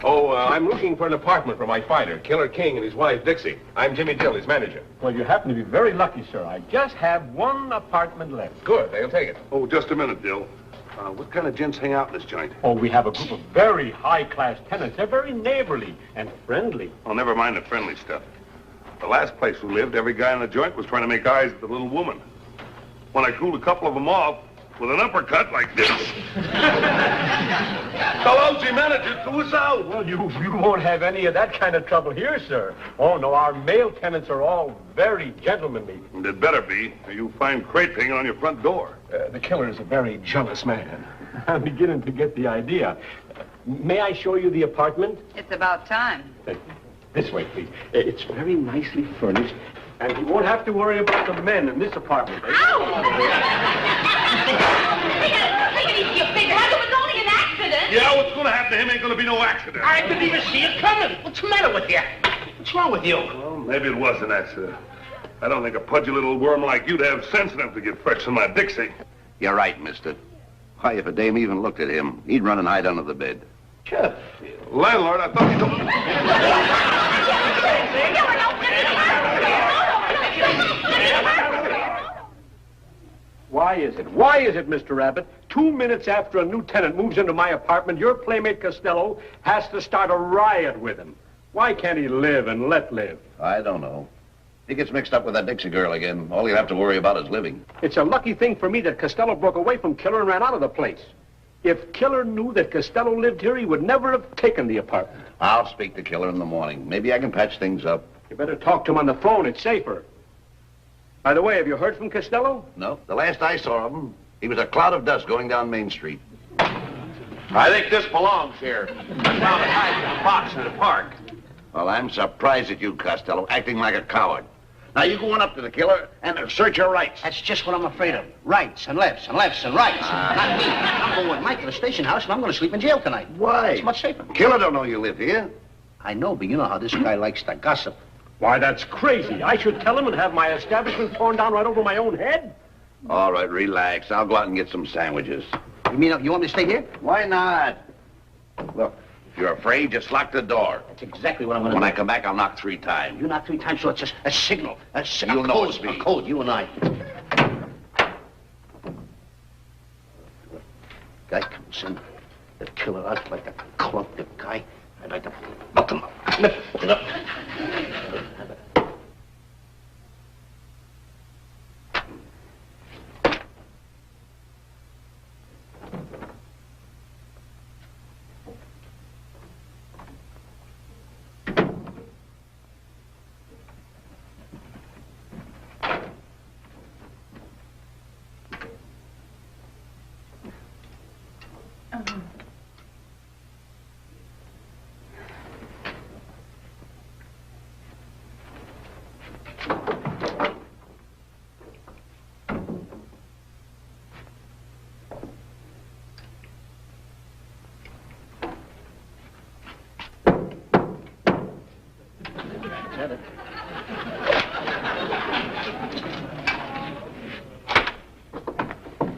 Oh, I'm looking for an apartment for my fighter, Killer King, and his wife, Dixie. I'm Jimmy Dill, his manager. Well, you happen to be very lucky, sir. I just have one apartment left. Good, they'll take it. Oh, just a minute, Dill. What kind of gents hang out in this joint? Oh, we have a group of very high-class tenants. They're very neighborly and friendly. Oh, never mind the friendly stuff. The last place we lived, every guy in the joint was trying to make eyes at the little woman. When I cooled a couple of them off with an uppercut like this. Hello, manager, to us out. Well, you won't have any of that kind of trouble here, sir. Oh, no, our male tenants are all very gentlemanly. And it better be, or you'll find crate hanging on your front door. The killer is a very jealous man. I'm beginning to get the idea. May I show you the apartment? It's about time. This way, please. It's very nicely furnished, and you won't have to worry about the men in this apartment. Ow! Take it easy, you figure. It was only an accident. Yeah, what's going to happen to him ain't going to be no accident. I couldn't even see it coming. What's the matter with you? What's wrong with you? Well, maybe it was an accident. I don't think a pudgy little worm like you'd have sense enough to get fresh in my Dixie. You're right, mister. Why, if a dame even looked at him, he'd run and hide under the bed. Sure. Landlord, I thought you told... Why is it, Mr. Abbott, 2 minutes after a new tenant moves into my apartment, your playmate Costello has to start a riot with him? Why can't he live and let live? I don't know. He gets mixed up with that Dixie girl again. All he'll have to worry about is living. It's a lucky thing for me that Costello broke away from Killer and ran out of the place. If Killer knew that Costello lived here, he would never have taken the apartment. I'll speak to Killer in the morning. Maybe I can patch things up. You better talk to him on the phone. It's safer. By the way, have you heard from Costello? No. The last I saw of him, he was a cloud of dust going down Main Street. I think this belongs here. I found it hiding in a box in the park. Well, I'm surprised at you, Costello, acting like a coward. Now, you go on up to the killer and assert your rights. That's just what I'm afraid of. Rights and lefts and lefts and rights. Not me. I'm going with Mike to the station house and I'm going to sleep in jail tonight. Why? It's much safer. Killer don't know you live here. I know, but you know how this guy likes to gossip. Why, that's crazy. I should tell him and have my establishment torn down right over my own head? All right, relax. I'll go out and get some sandwiches. You mean you want me to stay here? Why not? Look, if you're afraid, just lock the door. That's exactly what I'm going to do. When I come back, I'll knock 3 times. You knock 3 times, so it's just a signal. You'll know it's me. A code, you and I. Guy comes in. The killer, I'd like to clump the guy. I'd like to buck him up. Lift it up.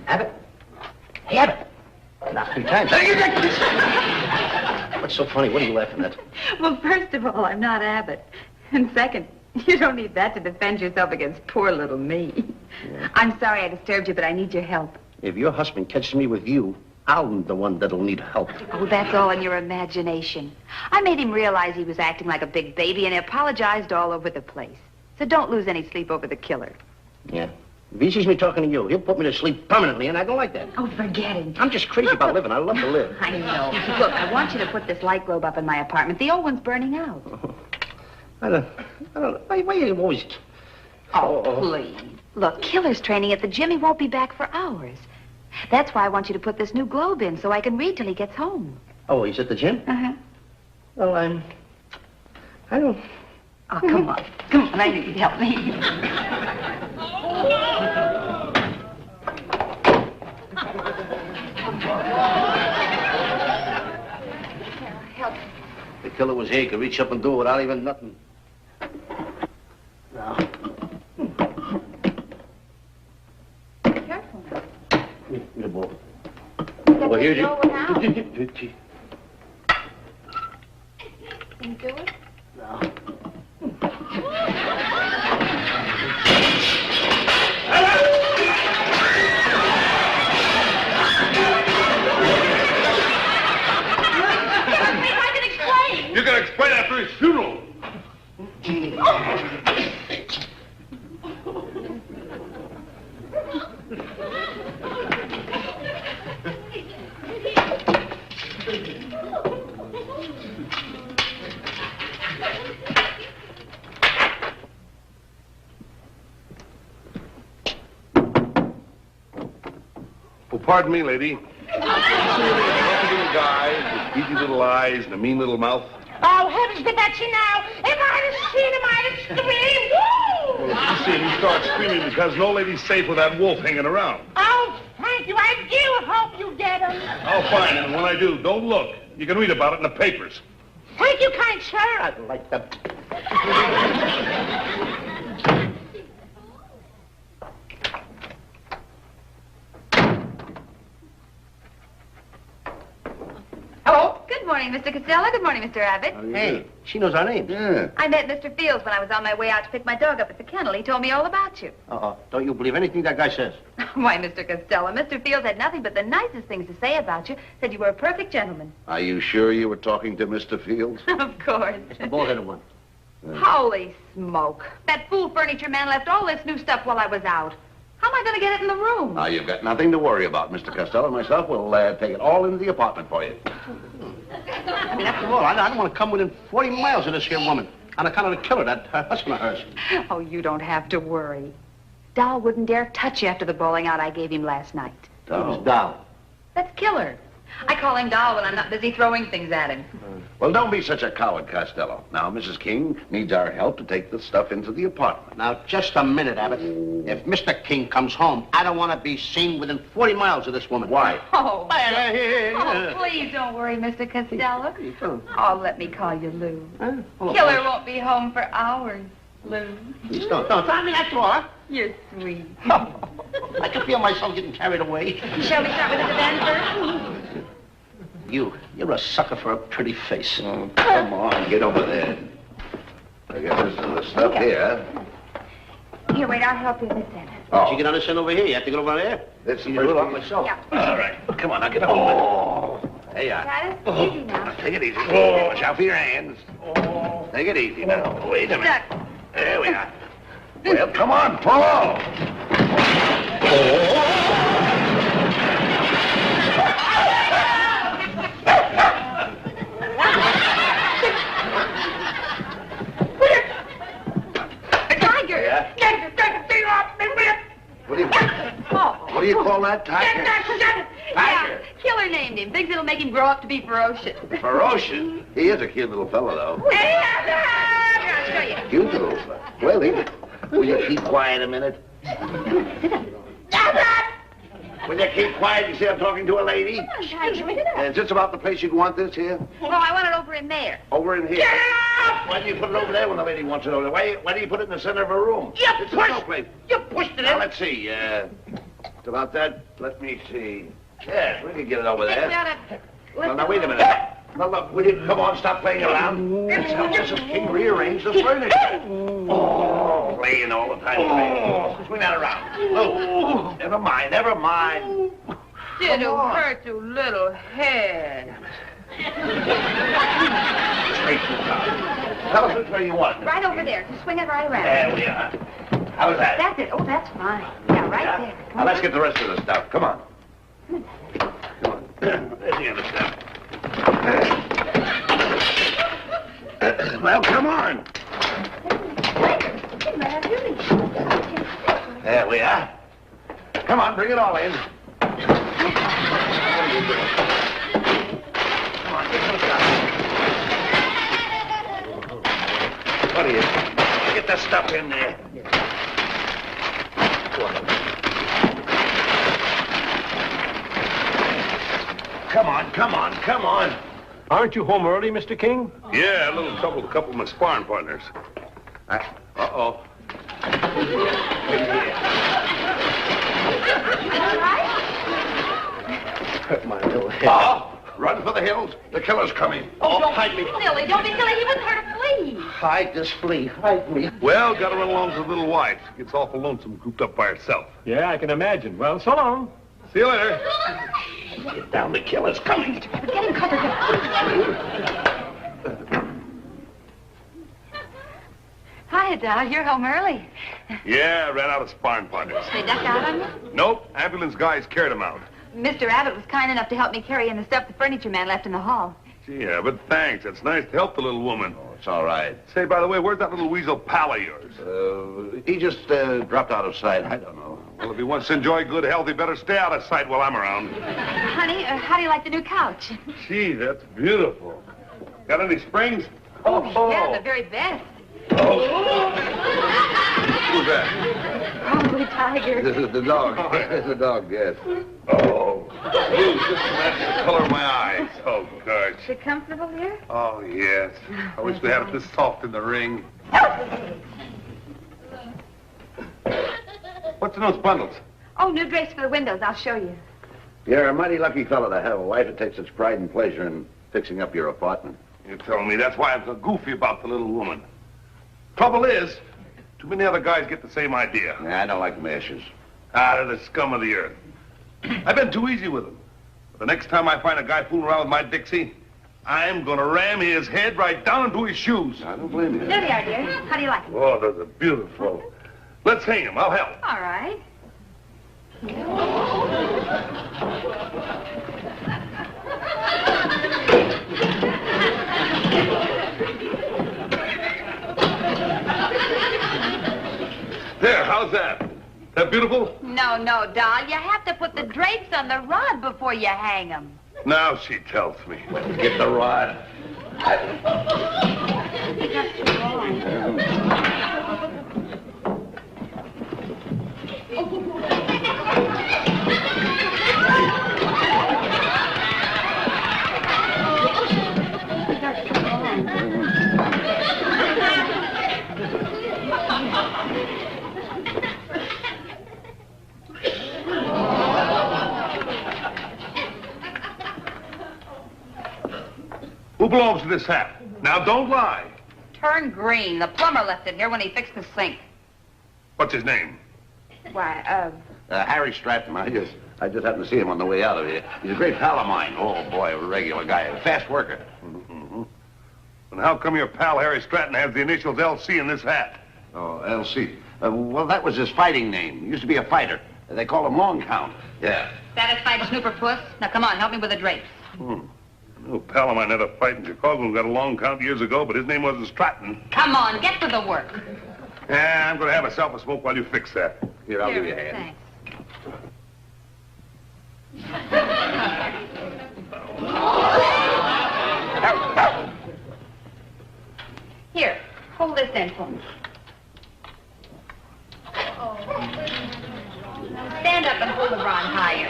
Abbott? Hey, Abbott. Knock 3 times. What's so funny? What are you laughing at? Well, first of all, I'm not Abbott. And second, you don't need that to defend yourself against poor little me. Yeah. I'm sorry I disturbed you, but I need your help. If your husband catches me with you, I'm the one that'll need help. Oh, that's all in your imagination. I made him realize he was acting like a big baby, and he apologized all over the place. So don't lose any sleep over the killer. Yeah. If he sees me talking to you, he'll put me to sleep permanently, and I don't like that. Oh, forget it. I'm just crazy about living. I love to live. I know. Look, I want you to put this light globe up in my apartment. The old one's burning out. I don't know. Why are you always... Oh, please. Look, Killer's training at the gym. He won't be back for hours. That's why I want you to put this new globe in so I can read till he gets home. Oh, he's at the gym? Uh-huh. Well, I don't... Oh, come on. Come on, I knew you'd help me. Help. The killer was here. He could reach up and do it without even nothing. Now. Careful now. Good boy. Well, here's you. Can you do it? No. You can explain after his funeral. Well, pardon me, lady. You see a little guy with beady little eyes and a mean little mouth? Oh, heavens, but that's you now. If I'd have seen him, I'd have screamed. Woo! Well, you see him, he starts screaming because no lady's safe with that wolf hanging around. Oh, thank you. I do hope you get him. I'll find him, and when I do, don't look. You can read about it in the papers. Thank you, kind sir. I'd like to... Hello. Good morning, Mr. Costello. Good morning, Mr. Abbott. Hey, she knows our names. Yeah. I met Mr. Fields when I was on my way out to pick my dog up at the kennel. He told me all about you. Uh-oh. Don't you believe anything that guy says? Why, Mr. Costello, Mr. Fields had nothing but the nicest things to say about you. Said you were a perfect gentleman. Are you sure you were talking to Mr. Fields? Of course. The bald-headed one. Holy smoke. That fool furniture man left all this new stuff while I was out. How am I going to get it in the room? Now, you've got nothing to worry about. Mr. Costello and myself will take it all into the apartment for you. I mean, after all, I don't want to come within 40 miles of this here woman on account of the killer, that husband of hers. Oh, you don't have to worry. Doll wouldn't dare touch you after the bawling out I gave him last night. Who's Doll? That's Killer. I call him Doll when I'm not busy throwing things at him. Well, don't be such a coward, Costello. Now, Mrs. King needs our help to take the stuff into the apartment. Now, just a minute, Abbott. If Mr. King comes home, I don't want to be seen within 40 miles of this woman. Why? Oh, please don't worry, Mr. Costello. Oh, let me call you Lou. Killer won't be home for hours, Lou. Don't. I mean, after all, huh? You're sweet. I can feel myself getting carried away. Shall we start with the divan first? You're a sucker for a pretty face. Oh, come on, get over there. I got this other stuff here. Here, wait, I'll help you with this end. Oh, She can understand over here. You have to get over there. that's the You do it first all myself. Yeah. All right. Come on, I'll get over there. There you are. Got it? Easy now. Take it easy. Watch out for your hands. Take it easy now. Wait a minute. Stuck. There we are. Well, come on, pull. Tiger! Yeah? What do you call that, tiger? Yeah, Killer named him. Thinks it'll make him grow up to be ferocious. Ferocious. He is a cute little fellow, though. I'll show you. Cute little fellow. Well, will you keep quiet a minute? Will you keep quiet? You see I'm talking to a lady? Come on, Tiger, sit up. Is this about the place you'd want this here? No, I want it over in there. Over in here. Why do you put it over there when the lady wants it over there? Why do you put it in the center of her room? This is no place. You pushed it Now, in. let's see. It's about that. Let me see. Yes, we can get it over there. Now, wait a minute. Now, look, will you come on, stop playing around? Let's help Mrs. King rearrange the furniture. Oh, playing all the time. Playing. Swing that around. Look. Never mind, never mind. It'll hurt your little head. Straight to the top. Tell us which way you want it. Right over there. Just swing it right around. There we are. How's that? That's it. Oh, that's fine. Yeah, right there. Come Now, let's on. get the rest of the stuff. Come on. Come on. There's the other stuff. Well, come on. There we are. Come on, bring it all in. Come on, get some stuff. What do you? Get the stuff in there. Come on, come on, come on. Aren't you home early, Mr. King? Yeah, a little trouble with a couple of my sparring partners. Uh-oh. Hurt my little head. Oh, Run for the hills. The killer's coming. Oh, don't hide me. Silly, don't be silly. He wouldn't hurt a flea. Hide this flea. Hide me. Well, gotta run along to the little wife. She gets awful lonesome cooped up by herself. Yeah, I can imagine. Well, so long. See you later. Get down, the killer's coming. Get him covered. Hi, Doc. You're home early. Yeah, ran out of sparring partners. They ducked out on you? Nope, ambulance guys carried him out. Mr. Abbott was kind enough to help me carry in the stuff the furniture man left in the hall. Gee, but thanks. It's nice to help the little woman. Oh, it's all right. Say, by the way, where's that little weasel pal of yours? He just dropped out of sight. I don't know. Well, if he wants to enjoy good health, he better stay out of sight while I'm around. Honey, how do you like the new couch? Gee, that's beautiful. Got any springs? Yeah, the very best. Who's that? Probably Tiger. This is the dog. The dog, yes. Oh, blue, just matches the color of my eyes. Oh, gosh. Is it comfortable here? Oh, yes. I wish we had it this soft in the ring. What's in those bundles? Oh, new drapes for the windows. I'll show you. You're a mighty lucky fellow to have a wife that takes such pride and pleasure in fixing up your apartment. You're telling me that's why I'm so goofy about the little woman. Trouble is, too many other guys get the same idea. Yeah, I don't like meshes. They're the scum of the earth. I've been too easy with them. But the next time I find a guy fooling around with my Dixie, I'm gonna ram his head right down into his shoes. I don't blame you. There they are, dear. How do you like them? Oh, those are beautiful. Let's hang him. I'll help. All right. There, how's that? That beautiful? No, doll. You have to put the drapes on the rod before you hang them. Now she tells me. Get the rod. Who belongs to this hat? Now, don't lie. Turn green. The plumber left it here when he fixed the sink. What's his name? Why, Harry Stratton. I just happened to see him on the way out of here. He's a great pal of mine. Oh, boy, a regular guy. A fast worker. Mm-hmm. And how come your pal Harry Stratton has the initials LC in this hat? Oh, LC. Well, that was his fighting name. He used to be a fighter. They call him Long Count. Yeah. satisfied snooper puss? Now, come on, help me with the drapes. No pal of mine had a fight in Chicago and got a long count years ago, but his name wasn't Stratton. Come on, get to the work. Yeah, I'm going to have myself a smoke while you fix that. Here, I'll give you a hand. Thanks. Here, hold this end for me. Stand up and hold the rod higher.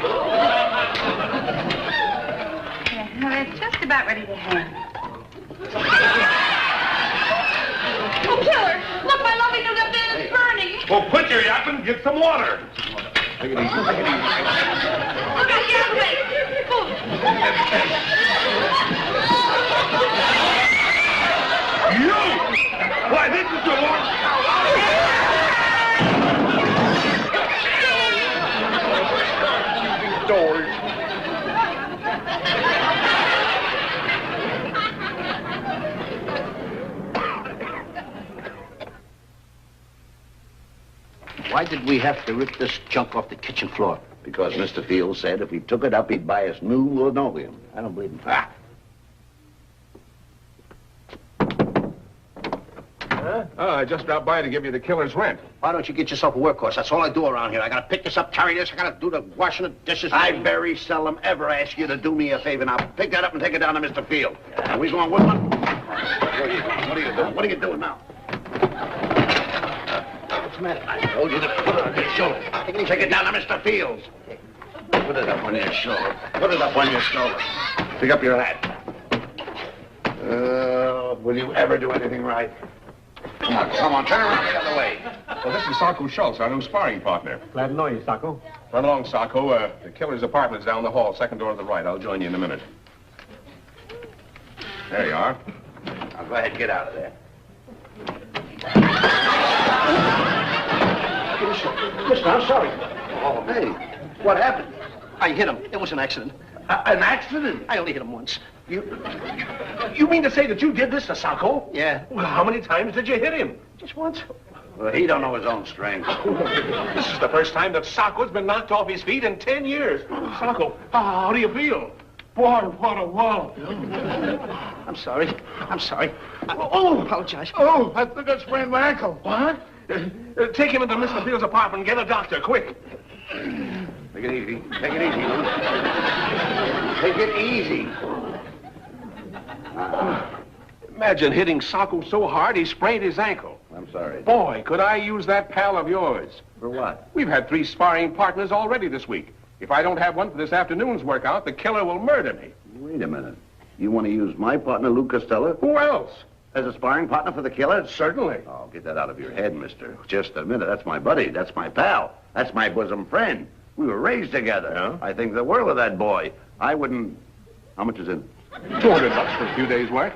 Yeah, now that's just about ready to hang. Oh, killer! Look, my lovely new left hand is burning. Well, quit your yapping and get some water. Take it easy. Take it easy. Look out, get out of the way. You! Why, this is your one. Doors. Why did we have to rip this junk off the kitchen floor? Because Mr. Fields said if we took it up, he'd buy us new linoleum. I don't believe him. Ah. Huh? Oh, I just dropped by to give you the killer's rent. Why don't you get yourself a workhorse? That's all I do around here. I gotta pick this up, carry this. I gotta do the washing of dishes. I very seldom ever ask you to do me a favor. Now, pick that up and take it down to Mr. Field. Are we going, Woodman? What are you doing? What are you doing now? What's the matter? I told you to put it on your shoulder. Take it down to Mr. Fields. Put it up on your shoulder. Put it up on your shoulder. Pick up your hat. Will you ever do anything right? Now, come on, turn around the other way. Well, this is Sacco Schultz, our new sparring partner. Glad to know you, Sacco. Run along, Sacco. The killer's apartment's down the hall, second door to the right. I'll join you in a minute. There you are. Now, go ahead, get out of there. Mister, I'm sorry. Oh, hey, what happened? I hit him. It was an accident. An accident? I only hit him once. You mean to say that you did this to Sacco? Yeah. Well, how many times did you hit him? Just once. Well, he don't know his own strength. This is the first time that Sacco's been knocked off his feet in 10 years. Sacco, how do you feel? Boy, what a wallop. I'm sorry. I'm sorry. I apologize. Oh, I think I sprained my ankle. What? Take him into Mr. Fields' apartment and get a doctor, quick. Take it easy. Take it easy, Lou. Take it easy. Imagine hitting Sacco so hard he sprained his ankle. I'm sorry. Boy, could I use that pal of yours. For what? We've had 3 sparring partners already this week. If I don't have one for this afternoon's workout, the killer will murder me. Wait a minute. You want to use my partner, Lou Costello, Who else? as a sparring partner for the killer? Certainly. Oh, get that out of your head, mister. Just a minute. That's my buddy. That's my pal. That's my bosom friend. We were raised together. Yeah? I think the world of that boy. I wouldn't... How much is in? $200 for a few days' work.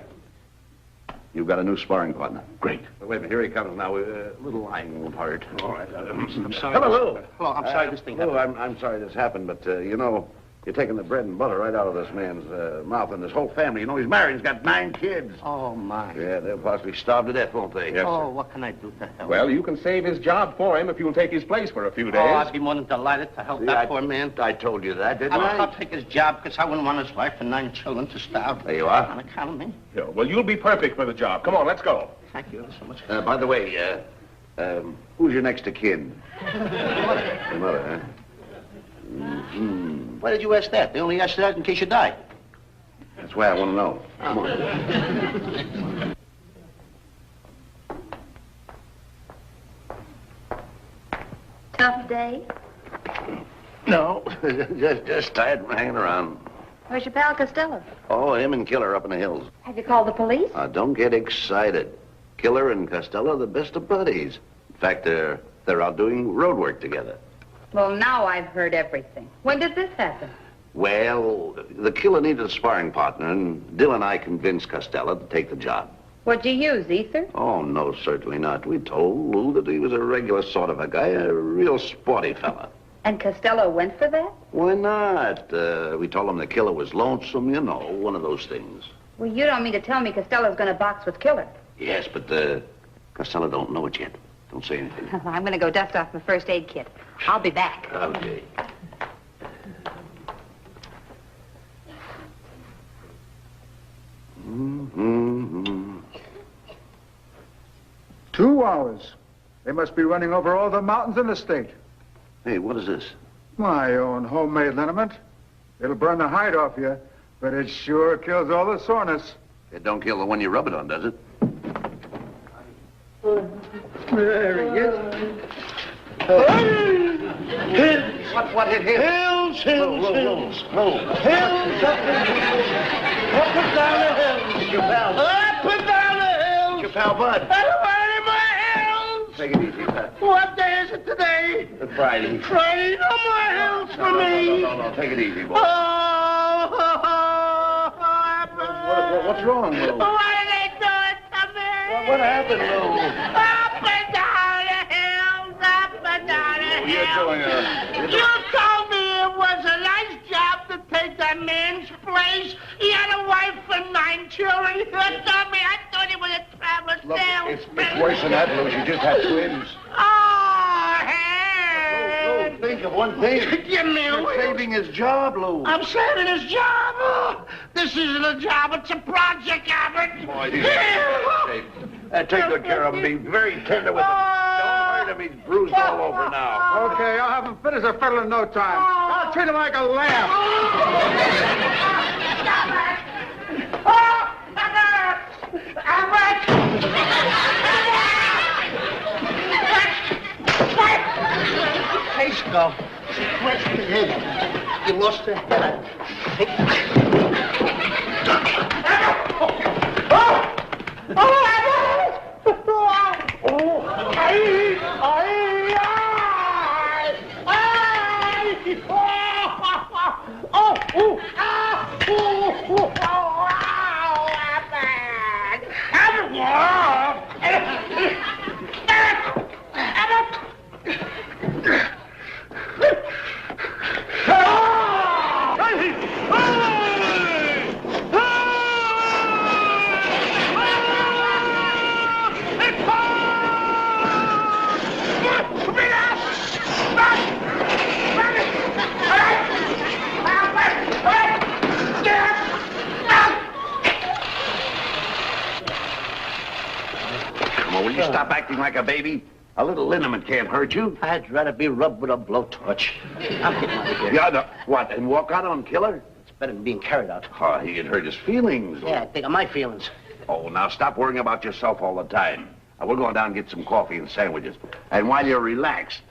You've got a new sparring partner. Great. Wait a minute. Here he comes now. A little lying won't hurt. All right. I'm sorry. Hello, Lou. Hello, I'm sorry this thing Lou, happened. I'm sorry this happened, but, you know, you're taking the bread and butter right out of this man's mouth and this whole family. You know, he's married. He's got 9 kids. Oh, my. Yeah, they'll possibly starve to death, won't they? Yes, Oh, sir. what can I do to help? Well, you can save his job for him if you'll take his place for a few Oh, days. I'd be more than delighted to help See, that poor man. I told you that, didn't I'll I? take his job because I wouldn't want his wife and 9 children to starve. There you are. On account of me. Yeah, well, you'll be perfect for the job. Come on, let's go. Thank you so much. By the way, who's your next of kin? Your mother, huh? Mm-hmm. Why did you ask that? They only asked that in case you die. That's why I want to know. Come on. Tough day? No, just tired from hanging around. Where's your pal Costello? Oh, him and Killer up in the hills. Have you called the police? Don't get excited. Killer and Costello are the best of buddies. In fact, they're out doing road work together. Well, now I've heard everything. When did this happen? Well, the killer needed a sparring partner, and Dill and I convinced Costello to take the job. What'd you use, ether? Oh, no, certainly not. We told Lou that he was a regular sort of a guy, a real sporty fella. And Costello went for that? Why not? We told him the killer was lonesome, you know, one of those things. Well, you don't mean to tell me Costello's going to box with Killer. Yes, but Costello don't know it yet. Don't say anything. I'm going to go dust off my first aid kit. I'll be back. Okay. Mm-hmm. 2 hours. They must be running over all the mountains in the state. Hey, what is this? My own homemade liniment. It'll burn the hide off you, but it sure kills all the soreness. It don't kill the one you rub it on, does it? There he is. What hit him? Hills, hills, hills. Hills up and down the hills. Your pal. Up and down the hills. Your pal, Bud. Everybody in my hills. Take it easy, Bud. What day is it today? It's Friday. Friday, no more hills for me. No. Take it easy, boy. What's wrong, Lou? Why did they do it to me? What happened, Lou? Up and down the hills, up and down the hills. You told me it was a nice job to take that man's place. He had a wife and 9 children. You told me I thought he was a traveler Look, salesman. it's worse than that, Lou. She just had twins. Oh, hey. Lou, think of one thing. Give me a You're wheel. saving his job, Lou. I'm saving his job. Oh, this isn't a job. It's a project, Abbott. Boy, he's take good care of him. Be very tender with him. Don't hurt him. He's bruised all over now. Okay, I'll have him fit as a fiddle in no time. I'll treat him like a lamb. Case go. She crushed your head. You lost her head. stop acting like a baby? A little liniment can't hurt you. I'd rather be rubbed with a blowtorch. I'm getting out of here. Yeah, no, what, and walk out on Killer? It's better than being carried out. Oh, he'd hurt his feelings. Yeah, think of my feelings. Oh, now stop worrying about yourself all the time. We're going down and get some coffee and sandwiches. And while you're relaxed,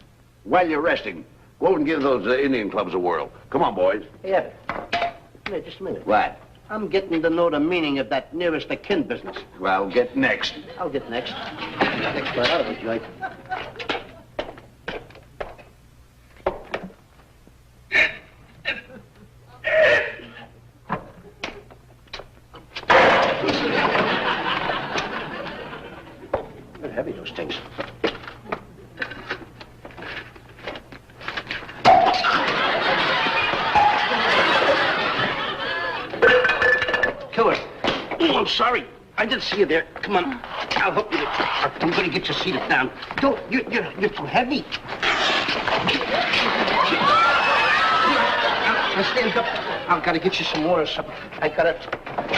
while you're resting, go over and give those Indian clubs a whirl. Come on, boys. Yeah. Wait, just a minute. What? I'm getting to know the meaning of that nearest of kin business. Well, get next. I'll get next. Next right out of the joint. They're heavy, those things. Killer. Oh, I'm sorry. I didn't see you there. Come on. I'll help you. I'm going to get you seated down. Don't. You're too heavy. Now stand up. I've got to get you some more or something. I got to...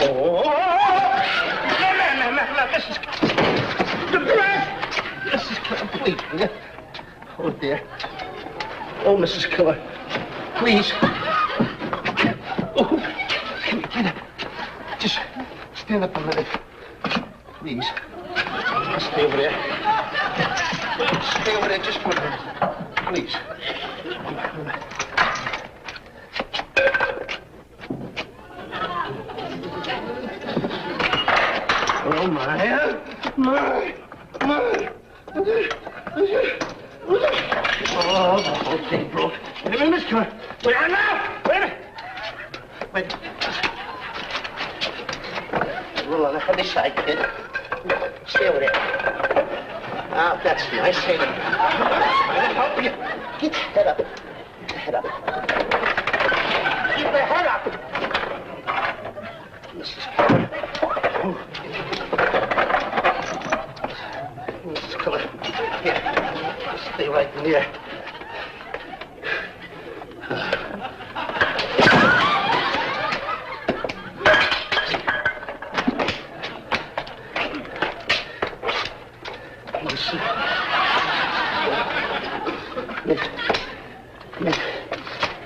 Oh. No. This is... The breath. Mrs. Killer, please. Will you? Oh, dear. Oh, Mrs. Killer. Please. Oh. Can you get up? Just stand up a minute. Please. Stay over there. Stay over there just for a minute. Please. Oh, my. Oh, the whole thing broke. Wait a minute, Miss Killer. Wait a minute. Wait. Roll on the heavy side, kid. Stay over there. Ah, that's nice. Hey, I'll help you. Get your head up. Get your head up. Keep the head up. Mrs. Killer. Mrs. Killer. Here. Stay right in there.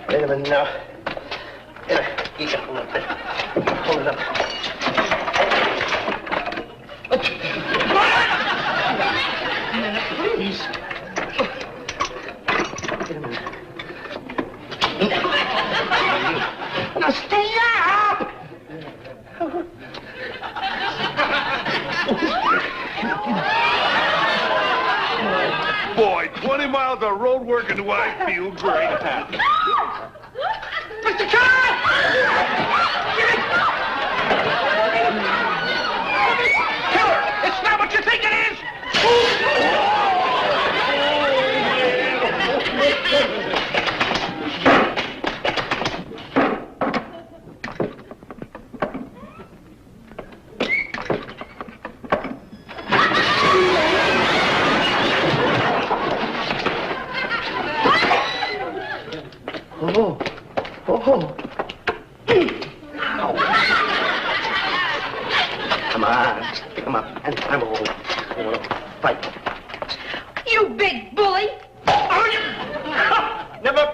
Wait a minute now. Here, ease up a little bit. Hold it up. Please. Wait a minute. Now stay up! Boy, 20 miles of road work and do I feel great. Mr. Killer! Killer! It's not what you think it is! Oh. Come on, stick 'em up, and I'm old. I want to fight. You big bully! Never.